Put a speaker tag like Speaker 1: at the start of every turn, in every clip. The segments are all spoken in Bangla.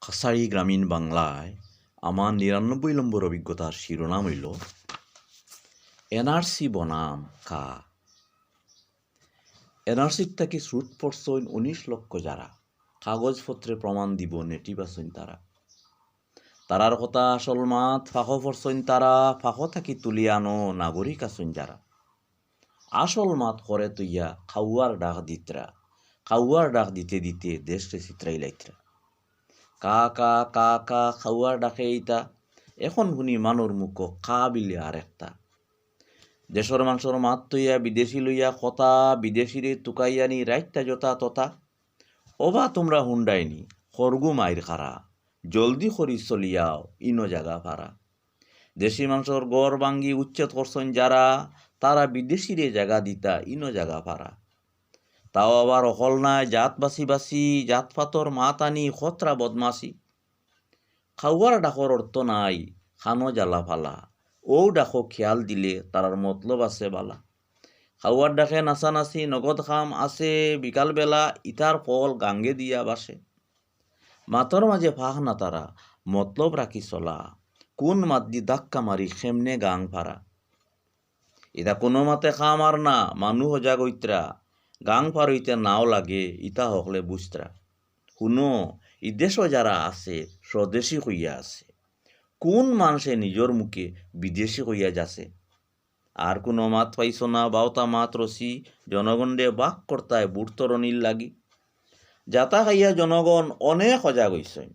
Speaker 1: খাসাড়ি গ্রামীণ বাংলায় আমার ৯৯ নম্বর অভিজ্ঞতার শিরোনাম হইল এনআরসি বনাম কা। এনআরসির থাকি সুদ পড়ছইন ১৯ লক্ষ যারা, কাগজপত্রে প্রমাণ দিব নেটিভ আসইন তারা। তারার কথা আসল মাত ফাঁকো পড়ছইন তারা, ফাঁকো থাকি তুলি আনো নাগরিক আসইন যারা। আসল মাত করে তুইয়া খাওয়ার ডাক দিতরা, খাওয়ার ডাক দিতে দিতে দেশে চিত্রাই লাইতরা। কা কা কা কা খাওয়ার ডাকে ইতা, এখন শুনি মানুর মুখ কা বিলে আর একটা। দেশর মানুষের মাত তৈয়া বিদেশি লইয়া কথা, বিদেশিরে তুকাইয়ানি রাইটটা যথা তথা। ওবা তোমরা হুন্ডাইনি খরগু মাইর খারা, জলদি করি চলিয়াও ইনো জাগা ভাড়া। দেশি মানুষের গড় ভাঙ্গি উচ্ছেদ করছেন যারা, তারা বিদেশিরে জাগা দিতা ইনো জাগা ভাড়া। তাও আবার অকল নাই জাত বাসি বাসি, জাত পাতর মাত আনি খতরা বদমাসি। খাওয়ার ডাকর অর্থ নাই খানো জ্বালা ফালা, ও ডাকো খেয়াল দিলে তারার মতলব আছে বালা। খাওয়ার ডাকে নাচানাচি নগদ খাম আছে, বিকালবেলা ইতার ফল গাঙ্গে দিয়া বাসে। মাতর মাঝে ফাঁক না তারা মতলব রাখি চলা, কোন মাত দি ধাক্কা মারি সেমনে গাং ফারা। ইতা কোনো মাতে খাম আর না মানু সজাগ হইত্রা, গাং পার হইতে নাও লাগে ইতা হকলে বুঝত্রা। শুনো ই দেশও যারা আছে স্বদেশী হইয়া আছে, কোন মানুষে নিজের মুখে বিদেশি হইয়া যাচ্ছে। আর কোনো মাত পাইছ না বাউতা মাত রসি, জনগণে বাক কর্তায় বুটতরণীর লাগি। যাতা খাইয়া জনগণ অনেক সজাগ হইছেন,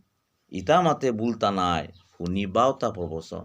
Speaker 1: ইতা মাতে বুলতা নাই শুনি বাউতা প্রবচন।